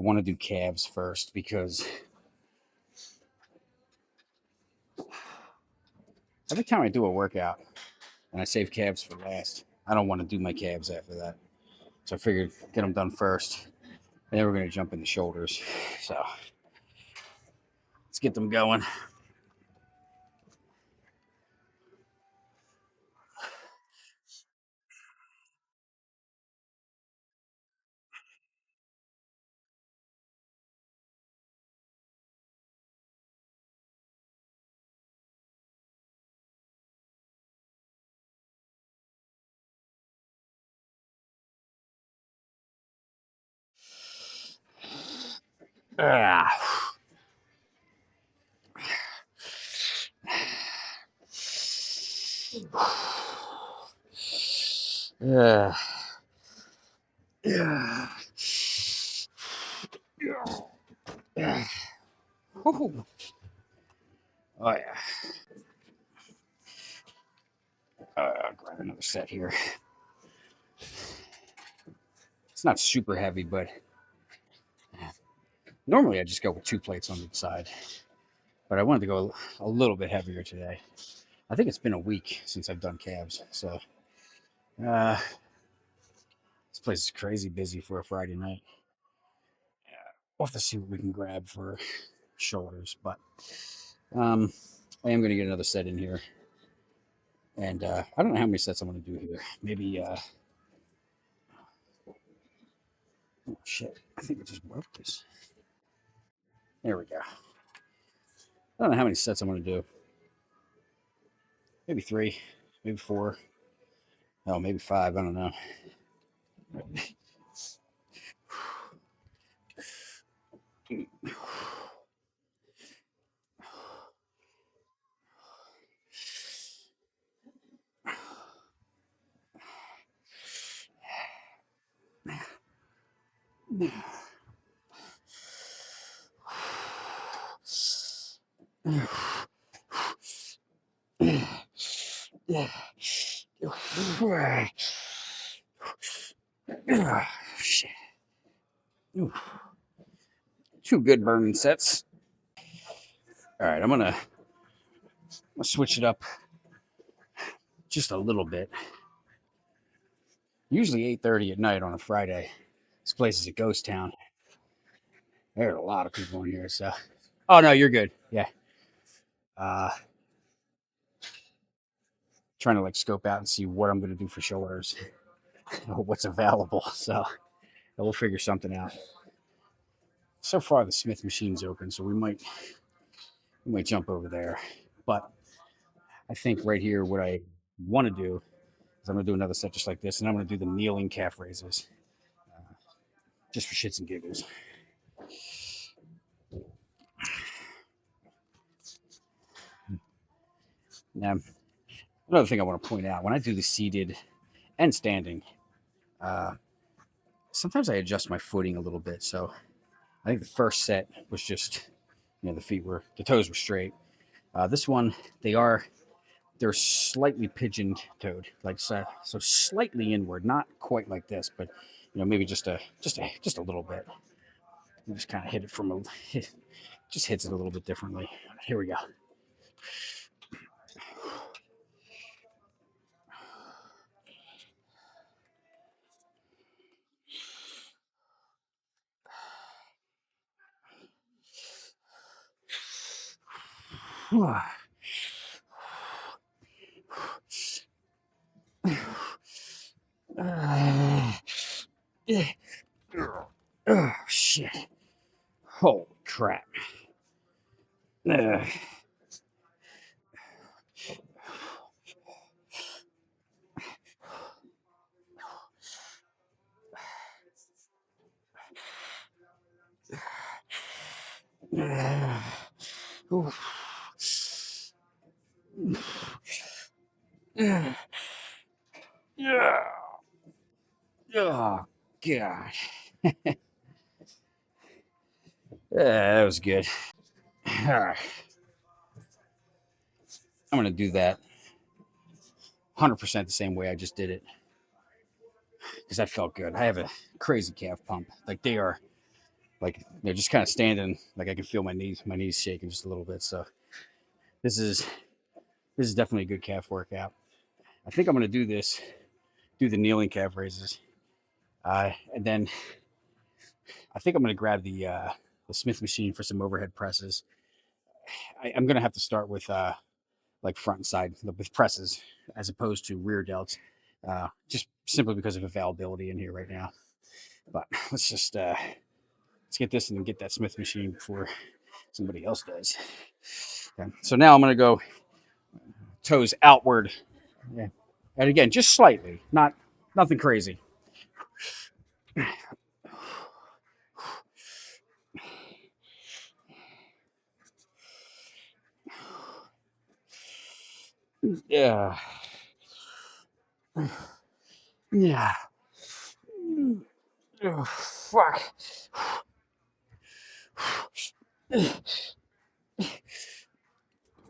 want to do calves first because every time I do a workout and I save calves for last, I don't want to do my calves after that. So I figured get them done first. And then we're going to jump into shoulders. So let's get them going. Ah. Yeah. Yeah. Yeah. Oh yeah. Grab another set here. It's not super heavy, but normally I just go with 2 plates on each side. But I wanted to go a little bit heavier today. I think it's been a week since I've done calves, so uh, this place is crazy busy for a Friday night. We'll have to see what we can grab for shoulders, but um, I am going to get another set in here, and I don't know how many sets I'm going to do here. Maybe oh shit, I think I just broke this. There we go. I don't know how many sets I'm going to do. Maybe 3, maybe 4. Oh, maybe 5. I don't know. Shit. 2 good burning sets. All right, I'm gonna switch it up just a little bit. Usually 8:30 at night on a Friday. This place is a ghost town. There are a lot of people in here. So, oh no, you're good. Yeah. Uh, Trying to like scope out and see what I'm gonna do for shoulders, what's available. So we'll figure something out. So far, the Smith machine's open, so we might jump over there. But I think right here, what I want to do is I'm gonna do another set just like this, and I'm gonna do the kneeling calf raises, just for shits and giggles. Now, another thing I want to point out when I do the seated and standing, uh, sometimes I adjust my footing a little bit. So I think the first set was just, the toes were straight. This one, they're slightly pigeon toed, like so slightly inward, not quite like this, but maybe just a little bit. You just kind of hit it just hits it a little bit differently. Here we go. Oh shit! Holy crap! Uh, Yeah. Oh God. Yeah, that was good. All right. I'm gonna do that 100% the same way I just did it because that felt good. I have a crazy calf pump. Like they are like just kind of standing, like I can feel my knees shaking just a little bit. So this is this is definitely a good calf workout. I think I'm gonna do the kneeling calf raises, and then I think I'm gonna grab the Smith machine for some overhead presses. I'm gonna have to start with like front and side with presses as opposed to rear delts, just simply because of availability in here right now. But let's get this and get that Smith machine before somebody else does. Okay. So now I'm gonna go toes outward. Yeah. And again, just slightly, nothing crazy. Yeah. Yeah. Oh, fuck.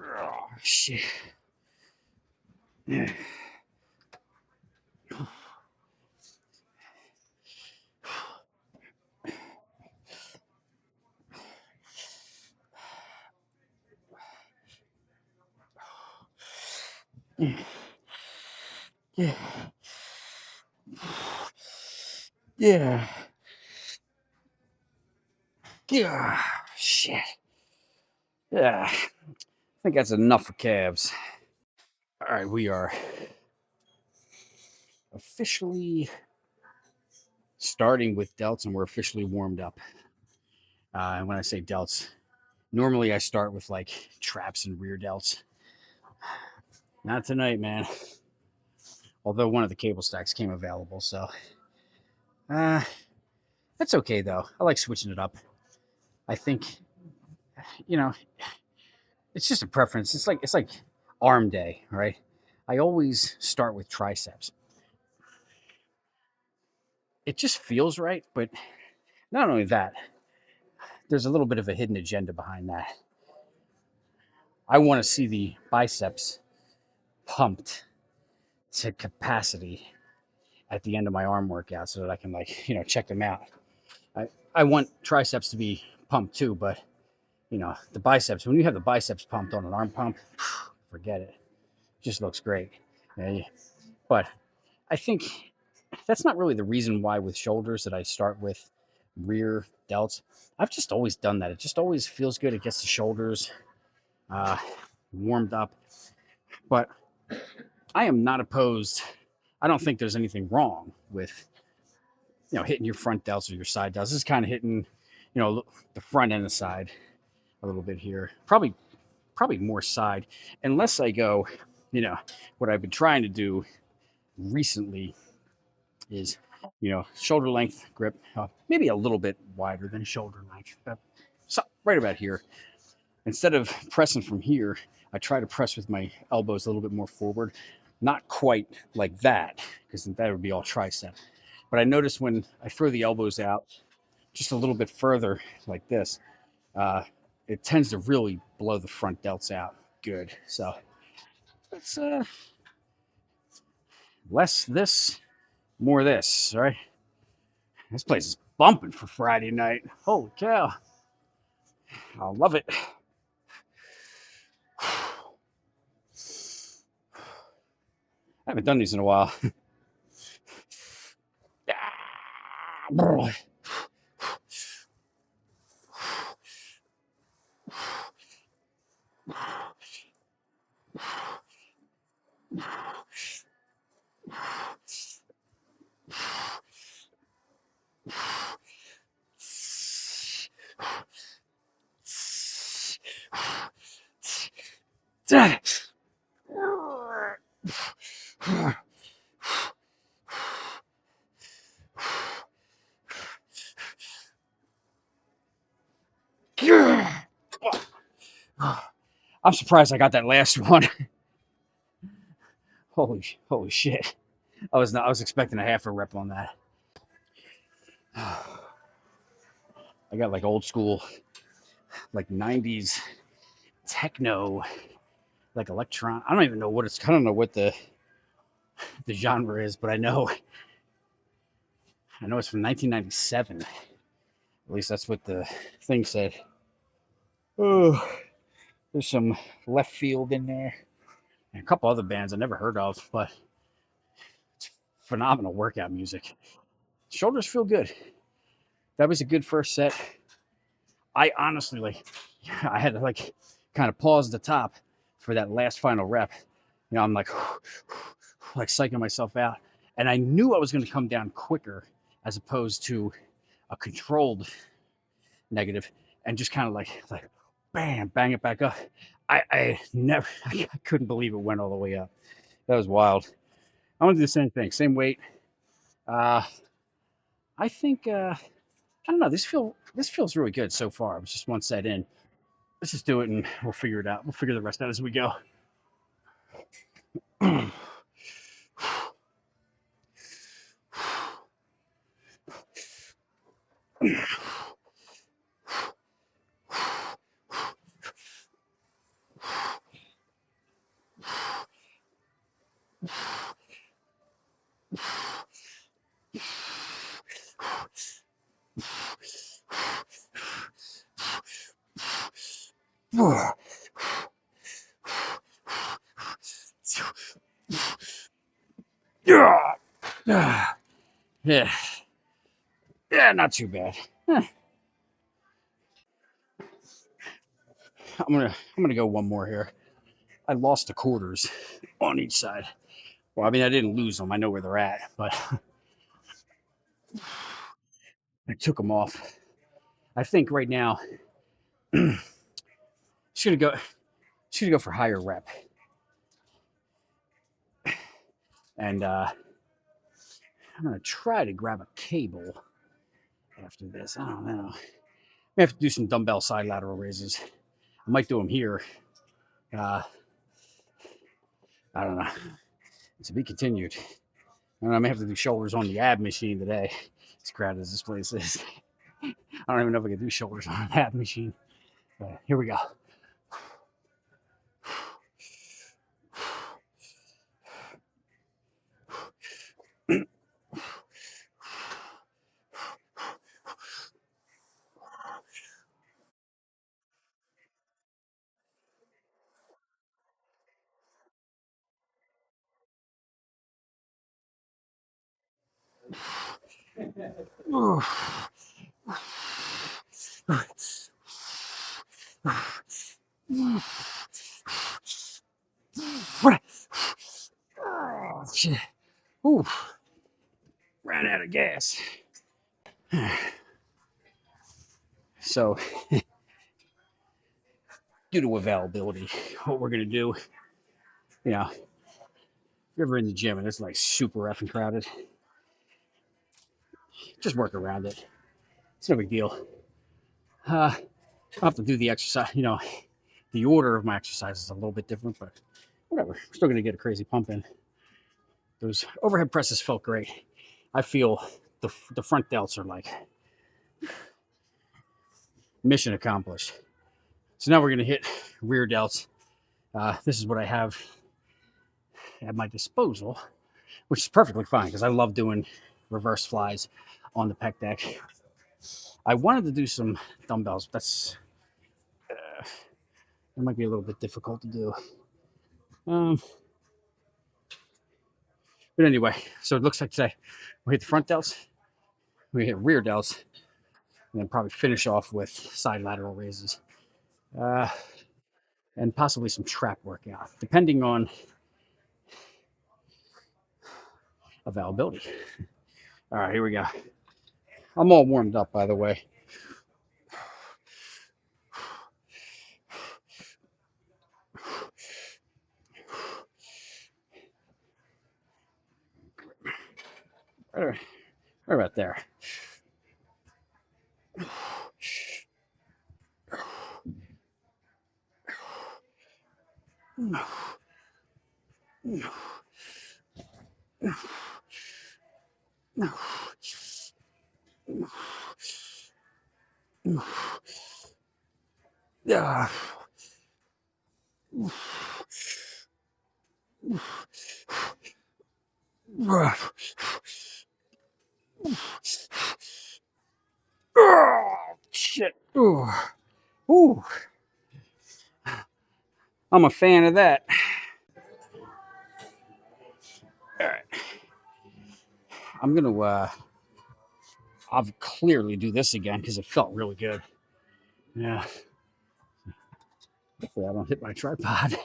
Oh, shit. Yeah. Yeah. Yeah. Yeah. Shit. Yeah. I think that's enough for calves. All right, we are officially starting with delts and we're officially warmed up. And when I say delts, normally I start with like traps and rear delts. Not tonight, man. Although one of the cable stacks came available, so uh, that's okay though. I like switching it up. I think you know it's just a preference. It's like arm day, right? I always start with triceps. It just feels right, but not only that, there's a little bit of a hidden agenda behind that. I want to see the biceps pumped to capacity at the end of my arm workout so that I can check them out. I want triceps to be pumped too, but the biceps, when you have the biceps pumped on an arm pump, forget it. It just looks great. Yeah, but I think that's not really the reason why with shoulders that I start with rear delts. I've just always done that. It just always feels good. It gets the shoulders uh, warmed up. But I am not opposed. I don't think there's anything wrong with hitting your front delts or your side delts. This is kind of hitting the front and the side a little bit here. Probably more side, unless I go. What I've been trying to do recently is shoulder length grip, maybe a little bit wider than shoulder length, so right about here. Instead of pressing from here, I try to press with my elbows a little bit more forward, not quite like that because that would be all tricep. But I notice when I throw the elbows out just a little bit further like this, uh, it tends to really blow the front delts out good. So it's less this, more this, right? This place is bumping for Friday night. Holy cow. I love it. I haven't done these in a while. I'm surprised I got that last one. Holy shit. I was expecting a half a rep on that. I got like old school, like 90s techno, like electron. I don't even know what it's. I don't know what the genre is, but I know it's from 1997. At least that's what the thing said. Oh, there's some left field in there and a couple other bands I never heard of, but it's phenomenal workout music. Shoulders feel good. That was a good first set. I honestly I had to kind of pause the top for that last final rep. I'm like like psyching myself out, and I knew I was going to come down quicker as opposed to a controlled negative, and just kind of like bam, bang it back up. I never I couldn't believe it went all the way up. That was wild. I want to do the same thing, same weight. Uh, I think I don't know. This feels really good so far. It was just one set in. Let's just do it and we'll figure it out. We'll figure the rest out as we go. Yeah, yeah, yeah, not too bad. I'm gonna go one more here. I lost the quarters on each side. Well, I mean, I didn't lose them. I know where they're at, but I took them off. I think right now should go should go for higher rep, and I'm gonna try to grab a cable after this. I don't know. We have to do some dumbbell side lateral raises. I might do them here. Uh, I don't know. To be continued. I may have to do shoulders on the ab machine today. As crowded as this place is, I don't even know if I can do shoulders on an ab machine. But here we go. Ooh, ran out of gas. So, due to availability, what we're gonna do, if you're ever in the gym and it's like super effing crowded, just work around it. It's no big deal. I'll have to do the exercise. The order of my exercise is a little bit different, but whatever. We're still gonna get a crazy pump in. Those overhead presses felt great. I feel the front delts are like mission accomplished. So now we're gonna hit rear delts. This is what I have at my disposal, which is perfectly fine because I love doing reverse flies on the pec deck. I wanted to do some dumbbells. That might be a little bit difficult to do. But anyway, so it looks like today we hit the front delts, we hit rear delts, and then probably finish off with side lateral raises. Uh, and possibly some trap workout, depending on availability. All right, here we go. I'm all warmed up, by the way. Right about there. Yeah. Oh, shit. Ooh. Ooh. I'm a fan of that. All right. I'm going to, I'll clearly do this again because it felt really good. Yeah. Hopefully I don't hit my tripod.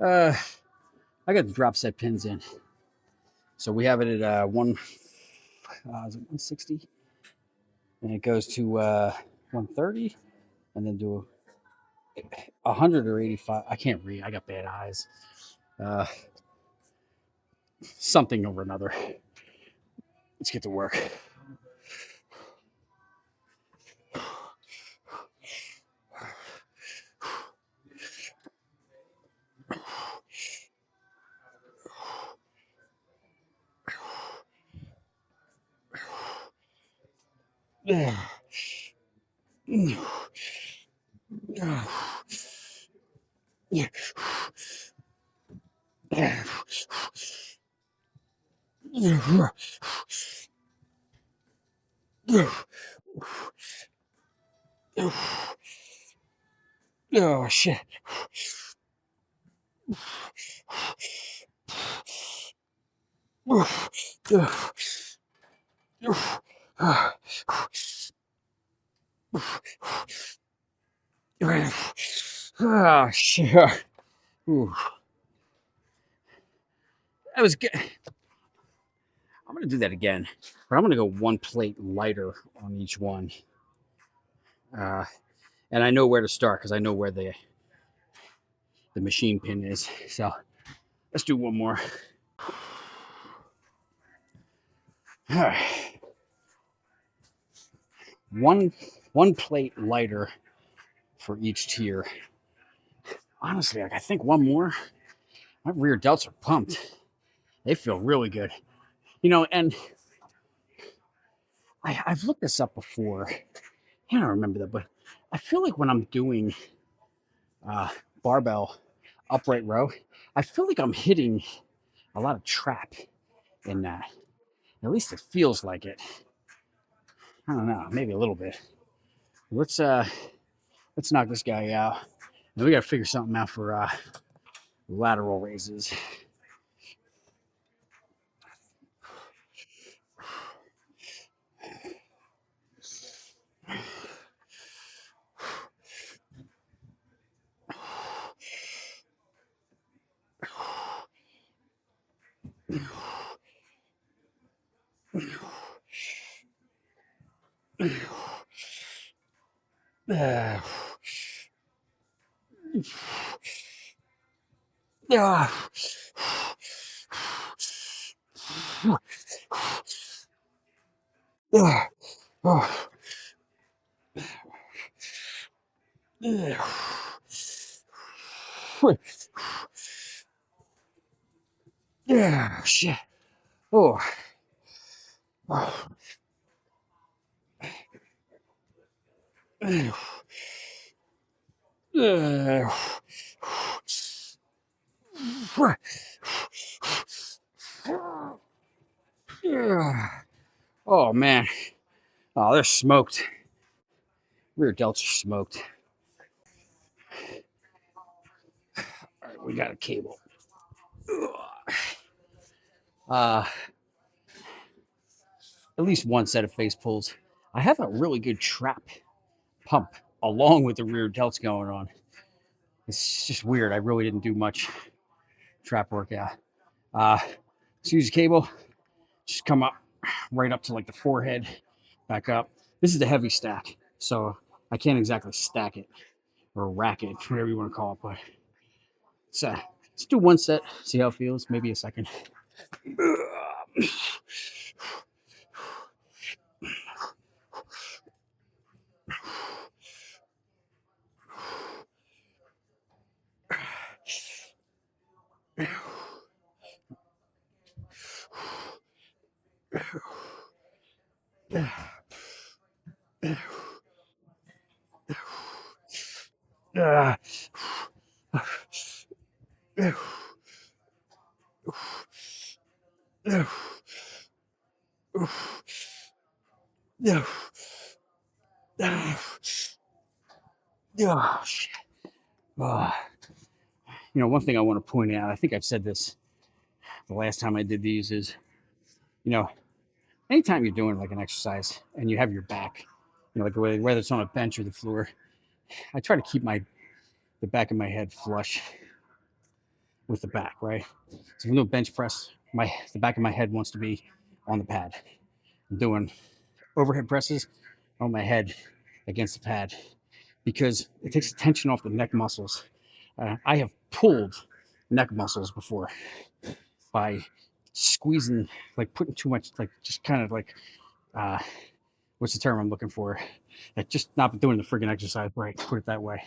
I got the drop set pins in. So we have it at is it 160? And it goes to 130 and then do 100 or 85. I can't read. I got bad eyes. Uh, something over another. Let's get to work. Yeah. Oh shit. Oh shit. Ooh. That was good. I'm gonna do that again, but I'm gonna go one plate lighter on each one. Uh, and I know where to start because I know where the machine pin is. So let's do one more. All right. One plate lighter for each tier. Honestly, like I think one more. My rear delts are pumped. They feel really good. And I've looked this up before. I don't remember that, but I feel like when I'm doing uh, barbell upright row, I feel like I'm hitting a lot of trap in that. At least it feels like it. I don't know, maybe a little bit. Let's knock this guy out. And we gotta figure something out for lateral raises. Yeah, shit. Oh. Oh man. Oh, they're smoked. Rear delts are smoked. All right, we got a cable. Uh, at least one set of face pulls. I have a really good trap pump along with the rear delts going on. It's just weird. I really didn't do much trap work. Yeah. Let's use the cable. Just come up right up to like the forehead, back up. This is the heavy stack, so I can't exactly stack it or rack it, whatever you want to call it. But let's do one set, see how it feels. Maybe a second. Oh, shit. Oh. One thing I want to point out, I think I've said this the last time I did these, is, you know, anytime you're doing like an exercise and you have your back, like whether it's on a bench or the floor, I try to keep the back of my head flush with the back, right? So if I'm doing bench press, the back of my head wants to be on the pad. I'm doing overhead presses on my head against the pad because it takes the tension off the neck muscles. I have pulled neck muscles before by squeezing, like putting too much, like just kind of like, uh, what's the term I'm looking for? Like just not doing the friggin' exercise right, put it that way.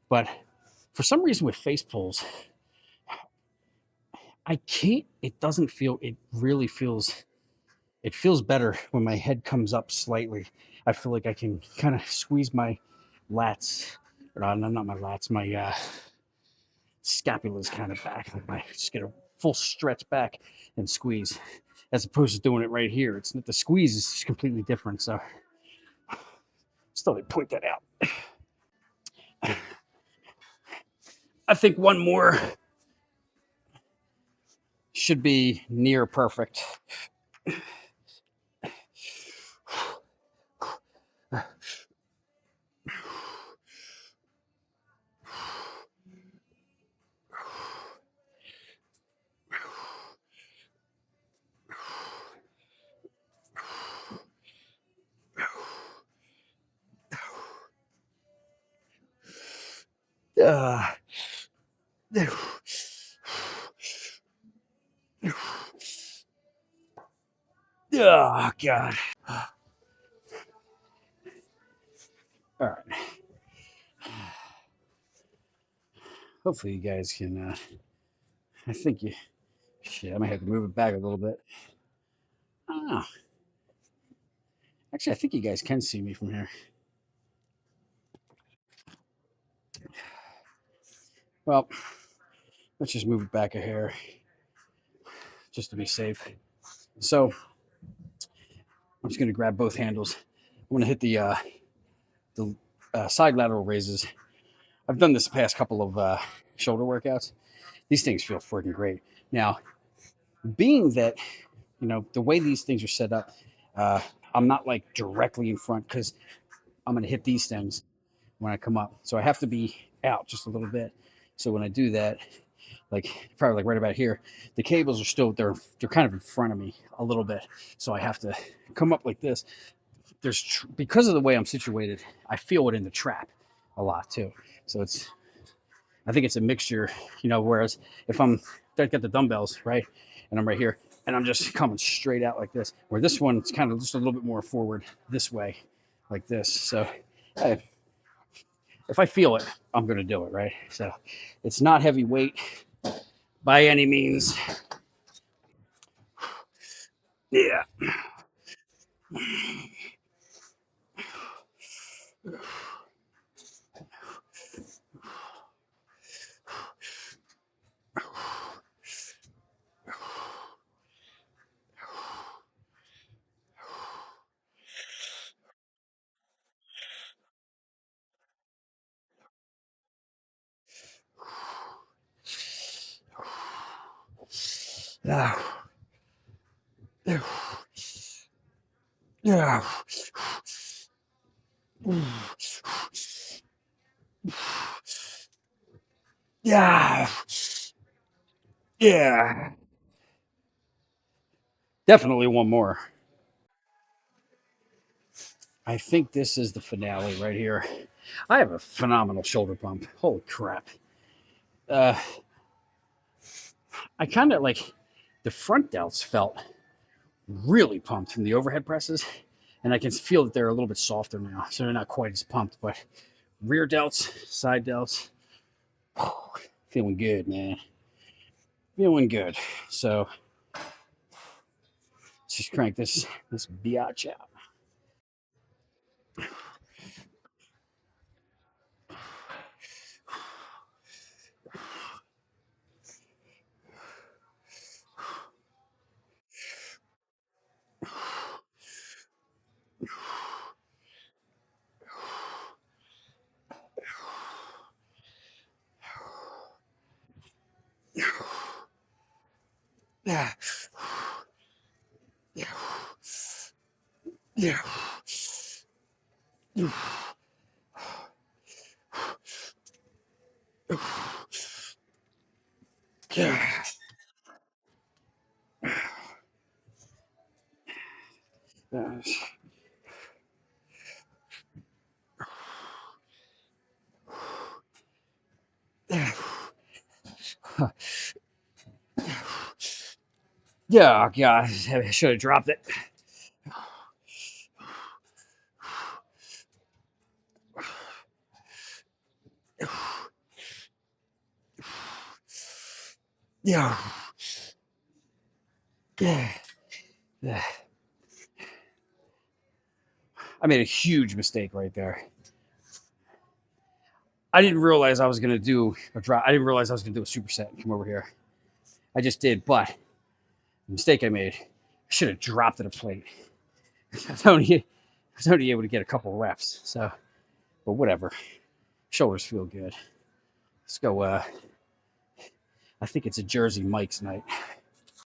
But for some reason with face pulls, I can't, it doesn't feel, it really feels, it feels better when my head comes up slightly. I feel like I can kind of squeeze my lats, or not my lats, my scapula's kind of back. Like just get a full stretch back and squeeze, as opposed to doing it right here. It's not, the squeeze is completely different. So still, they point that out. I think one more should be near perfect. Uh, oh God! All right. Hopefully, you guys can. I think you. Shit, I might have to move it back a little bit. I don't know. Actually, I think you guys can see me from here. Well, let's just move it back a hair, just to be safe. So I'm just gonna grab both handles. I'm gonna hit the side lateral raises. I've done this the past couple of shoulder workouts. These things feel freaking great. Now, being that the way these things are set up, uh, I'm not like directly in front because I'm gonna hit these things when I come up. So I have to be out just a little bit. So when I do that, like probably like right about here, the cables are still they're kind of in front of me a little bit. So I have to come up like this. Because of the way I'm situated, I feel it in the trap a lot too. So I think it's a mixture, whereas if I got the dumbbells, right, and I'm right here and I'm just coming straight out like this, where this one's kind of just a little bit more forward this way, like this. So I, if I feel it, I'm going to do it, right? So it's not heavy weight by any means. Yeah. Yeah. Yeah. Yeah. Yeah. Definitely one more. I think this is the finale right here. I have a phenomenal shoulder pump. Holy crap. Uh, I kind of like the front delts felt really pumped from the overhead presses, and I can feel that they're a little bit softer now, so they're not quite as pumped. But rear delts, side delts, feeling good, man. Feeling good. So let's just crank this biatch out. Yeah, God, I should have dropped it. Yeah. Yeah. I made a huge mistake right there. I didn't realize I was going to do a drop. I didn't realize I was going to do a superset and come over here. I just did, but the mistake I made, I should have dropped at a plate. I was only able to get a couple reps. So, but whatever. Shoulders feel good. Let's go. I think it's a Jersey Mike's night.